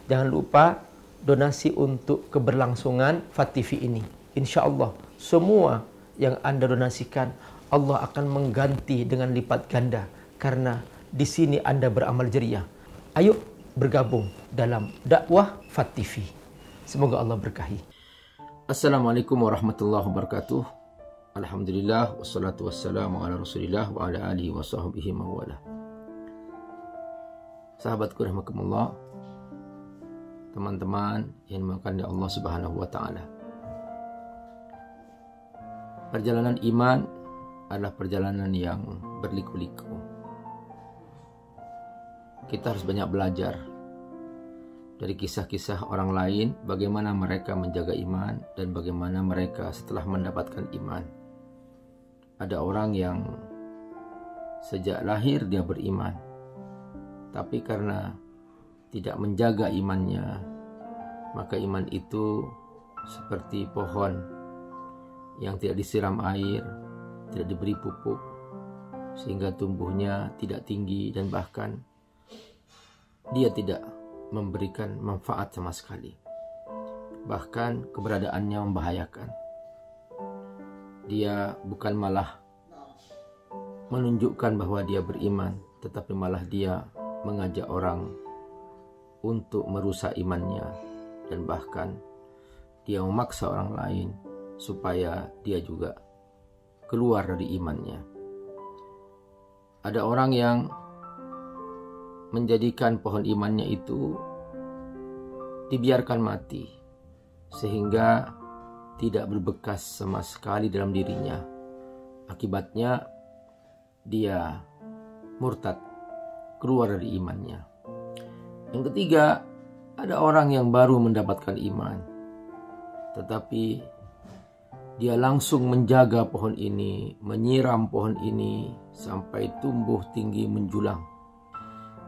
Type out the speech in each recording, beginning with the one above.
Jangan lupa donasi untuk keberlangsungan FAT TV ini. Insya Allah semua yang Anda donasikan Allah akan mengganti dengan lipat ganda, karena di sini Anda beramal jariah. Ayo bergabung dalam dakwah FAT TV. Semoga Allah berkahi. Assalamualaikum warahmatullahi wabarakatuh. Alhamdulillah wassalatu wassalamu ala Rasulillah wa ala alihi wa sahbihi mawala. Sahabatku rahimakumullah, teman-teman yang dimuliakan oleh Allah Subhanahu wa taala. Perjalanan iman adalah perjalanan yang berliku-liku. Kita harus banyak belajar dari kisah-kisah orang lain, bagaimana mereka menjaga iman dan bagaimana mereka setelah mendapatkan iman. Ada orang yang sejak lahir dia beriman, tapi karena tidak menjaga imannya, maka iman itu seperti pohon yang tidak disiram air, tidak diberi pupuk, sehingga tumbuhnya tidak tinggi dan bahkan dia tidak memberikan manfaat sama sekali. Bahkan keberadaannya membahayakan. Dia bukan malah menunjukkan bahwa dia beriman, tetapi malah dia mengajak orang untuk merusak imannya, dan bahkan dia memaksa orang lain supaya dia juga keluar dari imannya. Ada orang yang menjadikan pohon imannya itu dibiarkan mati sehingga tidak berbekas sama sekali dalam dirinya. Akibatnya dia murtad, keluar dari imannya. Yang ketiga, ada orang yang baru mendapatkan iman, tetapi dia langsung menjaga pohon ini, menyiram pohon ini sampai tumbuh tinggi menjulang.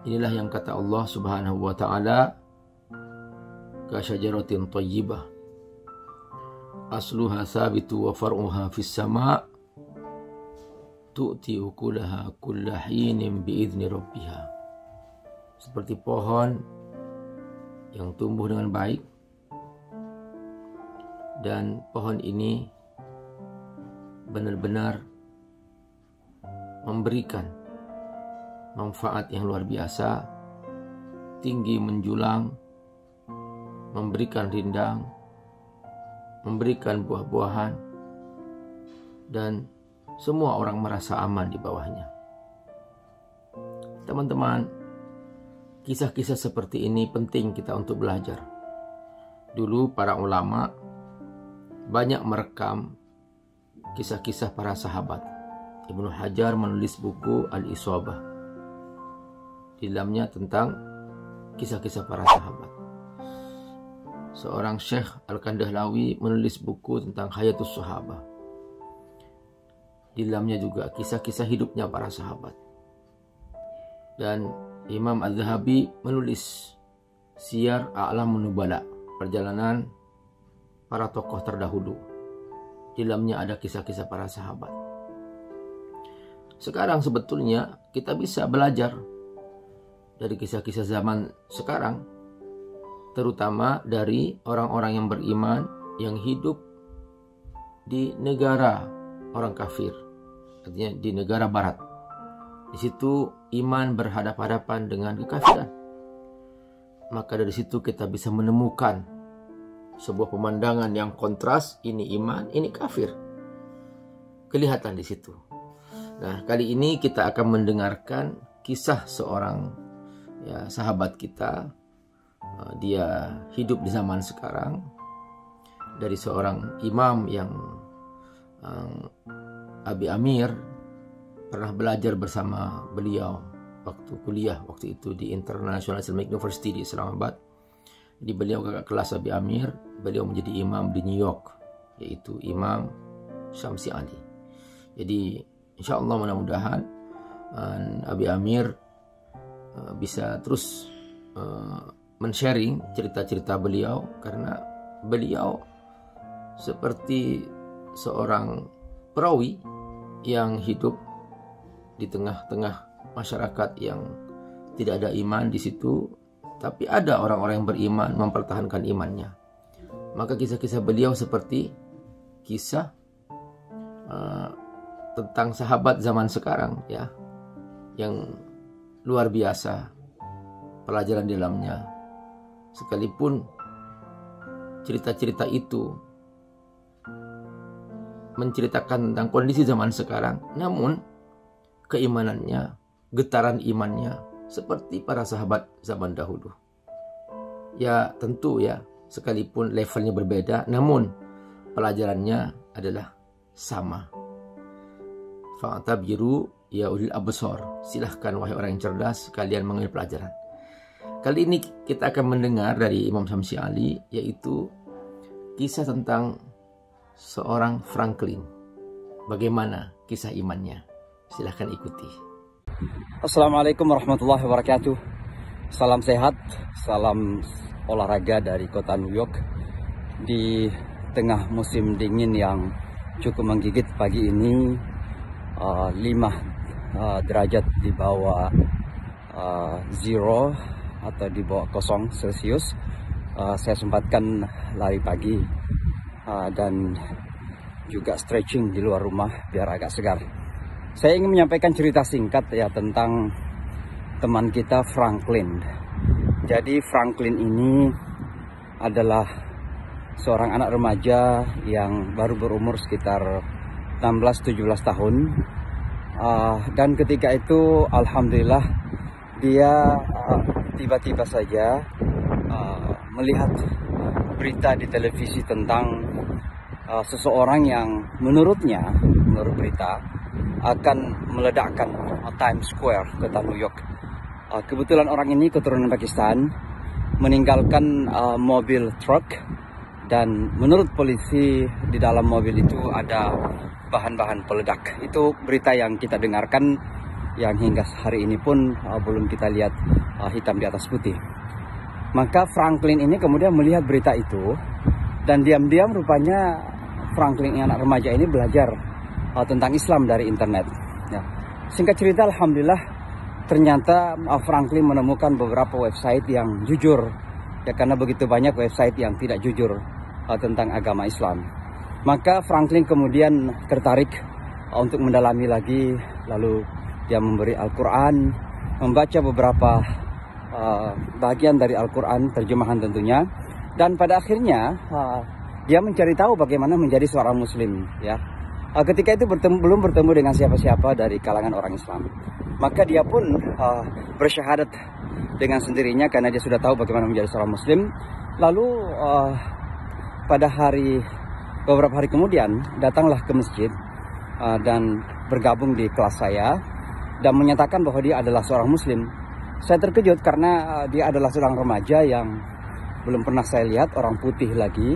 Inilah yang kata Allah Subhanahu wa taala, kasyajaratin thayyibah asluha sabitu wa far'uha fis sama' tu'ti ukulaha kulla hinin bi'izni rabbiha. Seperti pohon yang tumbuh dengan baik, dan pohon ini benar-benar memberikan manfaat yang luar biasa, tinggi menjulang, memberikan rindang, memberikan buah-buahan, dan semua orang merasa aman di bawahnya. Teman-teman, kisah-kisah seperti ini penting kita untuk belajar. Dulu para ulama banyak merekam kisah-kisah para sahabat. Ibnu Hajar menulis buku Al-Isabah. Di dalamnya tentang kisah-kisah para sahabat. Seorang Syekh Al-Kandahlawi menulis buku tentang Hayatus Sahabah. Di dalamnya juga kisah-kisah hidupnya para sahabat. Dan Imam Az-Zahabi menulis Siyar A'lamun Nubala, perjalanan para tokoh terdahulu. Di dalamnya ada kisah-kisah para sahabat. Sekarang sebetulnya kita bisa belajar dari kisah-kisah zaman sekarang, terutama dari orang-orang yang beriman yang hidup di negara orang kafir, artinya di negara barat. Di situ iman berhadapan-hadapan dengan kekafiran. Maka dari situ kita bisa menemukan sebuah pemandangan yang kontras, ini iman, ini kafir. Kelihatan di situ. Nah, kali ini kita akan mendengarkan kisah seorang sahabat kita. Dia hidup di zaman sekarang, dari seorang imam yang Abi Amir pernah belajar bersama beliau waktu kuliah, waktu itu di International Islamic University di Islamabad. Jadi beliau kakak kelas Abi Amir, beliau menjadi imam di New York, yaitu Imam Syamsi Ali. Jadi insya Allah mudah-mudahan Abi Amir bisa terus men-sharing cerita-cerita beliau, karena beliau seperti seorang perawi yang hidup di tengah-tengah masyarakat yang tidak ada iman di situ, tapi ada orang-orang yang beriman mempertahankan imannya. Maka kisah-kisah beliau seperti kisah tentang sahabat zaman sekarang ya, yang luar biasa pelajaran di dalamnya. Sekalipun cerita-cerita itu menceritakan tentang kondisi zaman sekarang, namun keimanannya, getaran imannya seperti para sahabat zaman dahulu. Ya tentu ya, sekalipun levelnya berbeda, namun pelajarannya adalah sama. Fa'tabiru ya ulil absar. Silahkan wahai orang yang cerdas, kalian mengambil pelajaran. Kali ini kita akan mendengar dari Imam Syamsi Ali, yaitu kisah tentang seorang Franklin. Bagaimana kisah imannya? Silahkan ikuti. Assalamualaikum warahmatullahi wabarakatuh. Salam sehat, salam olahraga dari kota New York. Di tengah musim dingin yang cukup menggigit pagi ini, 5 derajat di bawah zero atau di bawah 0 Celcius. Saya sempatkan lari pagi dan juga stretching di luar rumah biar agak segar. Saya ingin menyampaikan cerita singkat ya tentang teman kita Franklin. Jadi Franklin ini adalah seorang anak remaja yang baru berumur sekitar 16-17 tahun. Dan ketika itu alhamdulillah dia tiba-tiba saja melihat berita di televisi tentang seseorang yang menurut berita akan meledakkan Times Square, kota New York. Kebetulan orang ini keturunan Pakistan, meninggalkan mobil truk, dan menurut polisi di dalam mobil itu ada bahan-bahan peledak. Itu berita yang kita dengarkan, yang hingga hari ini pun belum kita lihat hitam di atas putih. Maka Franklin ini kemudian melihat berita itu, dan diam-diam rupanya Franklin yang anak remaja ini belajar tentang Islam dari internet. Ya. Singkat cerita, alhamdulillah ternyata Franklin menemukan beberapa website yang jujur. Ya, karena begitu banyak website yang tidak jujur tentang agama Islam. Maka Franklin kemudian tertarik untuk mendalami lagi, lalu dia memberi Al-Quran, membaca beberapa bagian dari Al-Quran, terjemahan tentunya, dan pada akhirnya dia mencari tahu bagaimana menjadi seorang Muslim. Ya, ketika itu belum bertemu dengan siapa-siapa dari kalangan orang Islam, maka dia pun bersyahadat dengan sendirinya karena dia sudah tahu bagaimana menjadi seorang Muslim. Lalu pada beberapa hari kemudian datanglah ke masjid dan bergabung di kelas saya dan menyatakan bahwa dia adalah seorang Muslim. Saya terkejut karena dia adalah seorang remaja yang belum pernah saya lihat, orang putih lagi,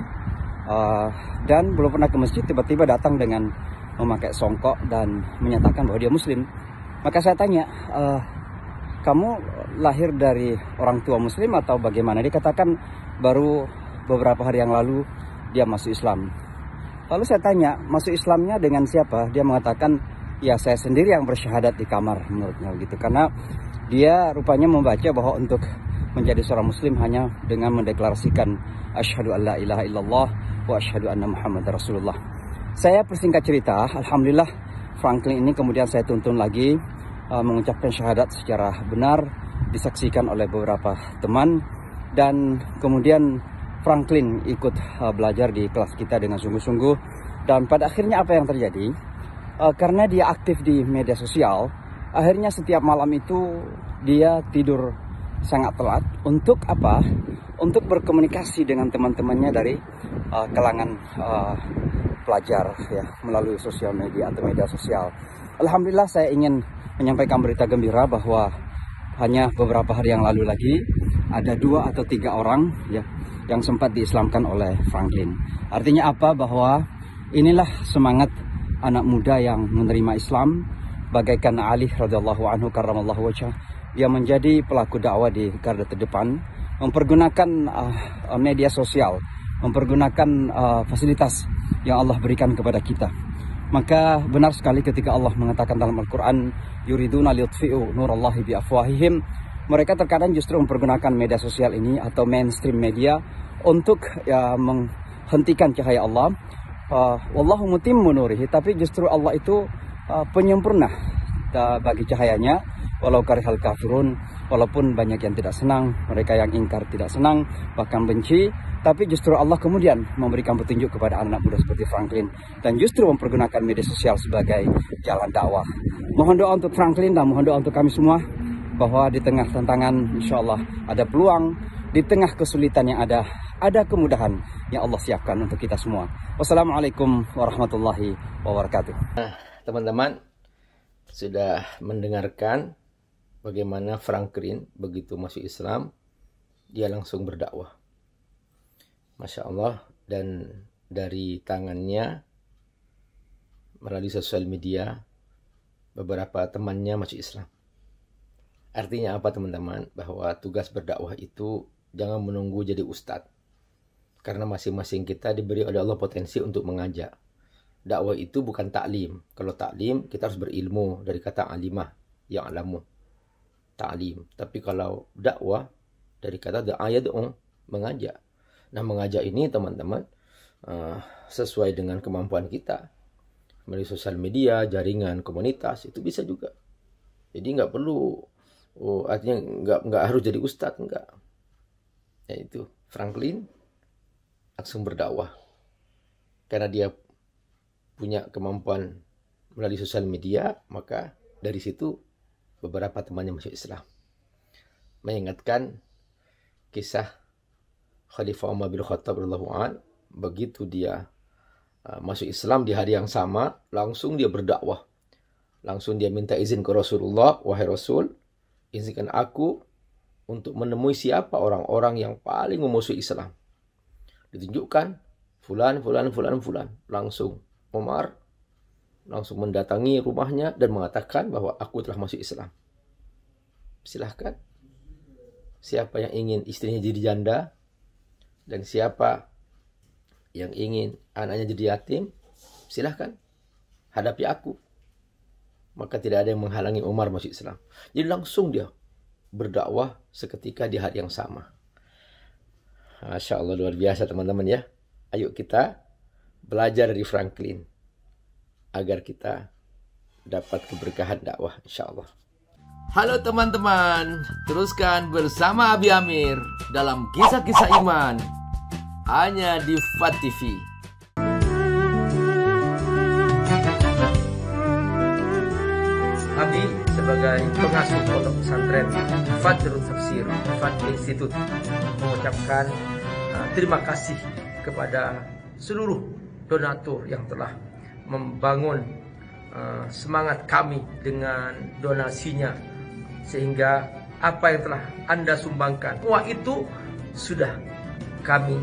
dan belum pernah ke masjid, tiba-tiba datang dengan memakai songkok dan menyatakan bahwa dia Muslim. Maka saya tanya, kamu lahir dari orang tua Muslim atau bagaimana? Dia katakan baru beberapa hari yang lalu dia masuk Islam. Lalu saya tanya, masuk Islamnya dengan siapa? Dia mengatakan, ya saya sendiri yang bersyahadat di kamar, menurutnya gitu. Karena dia rupanya membaca bahwa untuk menjadi seorang Muslim hanya dengan mendeklarasikan asyhadu an la ilaha illallah wa asyhadu anna Muhammadar Rasulullah. Saya persingkat cerita, alhamdulillah Franklin ini kemudian saya tuntun lagi mengucapkan syahadat secara benar, disaksikan oleh beberapa teman, dan kemudian Franklin ikut belajar di kelas kita dengan sungguh-sungguh. Dan pada akhirnya apa yang terjadi? Karena dia aktif di media sosial, akhirnya setiap malam itu dia tidur sangat telat. Untuk apa? Untuk berkomunikasi dengan teman-temannya dari kalangan pelajar ya, melalui sosial media atau media sosial. Alhamdulillah saya ingin menyampaikan berita gembira bahwa hanya beberapa hari yang lalu lagi ada 2 atau 3 orang ya yang sempat diislamkan oleh Franklin. Artinya apa? Bahwa inilah semangat anak muda yang menerima Islam, bagaikan Ali radhiyallahu anhu karramallahu wajhah. Dia menjadi pelaku dakwah di garda terdepan, mempergunakan media sosial, mempergunakan fasilitas yang Allah berikan kepada kita. Maka benar sekali ketika Allah mengatakan dalam Al-Quran, yuriduna liyutfi'u nurallahi biafwahihim mereka terkadang justru mempergunakan media sosial ini atau mainstream media untuk menghentikan cahaya Allah. Wallahu mutimmu nurihi, tapi justru Allah itu penyempurna bagi cahayanya. Walau karihal kafirun, walaupun banyak yang tidak senang, mereka yang ingkar tidak senang, bahkan benci, tapi justru Allah kemudian memberikan petunjuk kepada anak muda seperti Franklin dan justru mempergunakan media sosial sebagai jalan dakwah. Mohon doa untuk Franklin dan mohon doa untuk kami semua bahwa di tengah tantangan insya Allah ada peluang, di tengah kesulitan yang ada kemudahan yang Allah siapkan untuk kita semua. Wassalamualaikum warahmatullahi wabarakatuh. Teman-teman sudah mendengarkan bagaimana Franklin begitu masuk Islam, dia langsung berdakwah. Masya Allah, dan dari tangannya melalui sosial media beberapa temannya masuk Islam. Artinya apa teman-teman? Bahwa tugas berdakwah itu jangan menunggu jadi ustadz. Karena masing-masing kita diberi oleh Allah potensi untuk mengajak. Dakwah itu bukan taklim. Kalau taklim kita harus berilmu, dari kata alimah, yang alamu. Ta'lim. Tapi kalau dakwah dari kata da'a yad'u, mengajak. Nah, mengajak ini teman-teman sesuai dengan kemampuan kita melalui sosial media, jaringan, komunitas, itu bisa juga. Jadi nggak perlu, artinya nggak harus jadi ustadz, nggak. Yaitu Franklin langsung berdakwah karena dia punya kemampuan melalui sosial media, maka dari situ beberapa temannya masuk Islam. Mengingatkan kisah Khalifah Umar bin Khattab radhiyallahu anhu, begitu dia masuk Islam di hari yang sama, langsung dia berdakwah. Langsung dia minta izin ke Rasulullah, wahai Rasul, izinkan aku untuk menemui siapa orang-orang yang paling memusuhi Islam. Ditunjukkan fulan. Langsung Umar langsung mendatangi rumahnya dan mengatakan bahwa aku telah masuk Islam. Silahkan. Siapa yang ingin istrinya jadi janda dan siapa yang ingin anaknya jadi yatim, silahkan hadapi aku. Maka tidak ada yang menghalangi Umar masuk Islam. Jadi langsung dia berdakwah seketika di hari yang sama. Masya Allah, luar biasa teman-teman ya. Ayo kita belajar dari Franklin agar kita dapat keberkahan dakwah insya Allah. Halo teman-teman, teruskan bersama Abi Amir dalam kisah-kisah iman hanya di FAT TV. Abi sebagai pengasuh pondok pesantren Fadlul Tafsir FAT Institute mengucapkan terima kasih kepada seluruh donatur yang telah membangun semangat kami dengan donasinya, sehingga apa yang telah Anda sumbangkan, semua itu sudah kami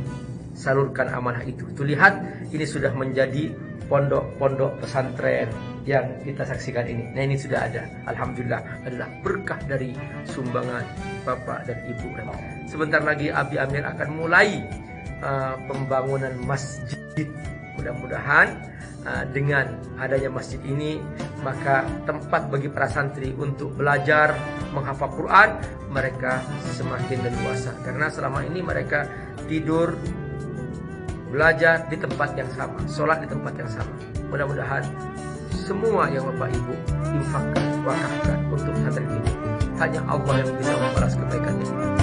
salurkan amanah itu. Tuh lihat, ini sudah menjadi pondok-pondok pesantren yang kita saksikan ini. Nah, ini sudah ada. Alhamdulillah, adalah berkah dari sumbangan Bapak dan Ibu. Sebentar lagi Abi Amir akan mulai pembangunan masjid. Mudah-mudahan dengan adanya masjid ini, maka tempat bagi para santri untuk belajar menghafal Quran mereka semakin leluasa, karena selama ini mereka tidur belajar di tempat yang sama, sholat di tempat yang sama. Mudah-mudahan semua yang Bapak Ibu infakkan, wakafkan untuk santri ini, hanya Allah yang bisa membalas kebaikannya.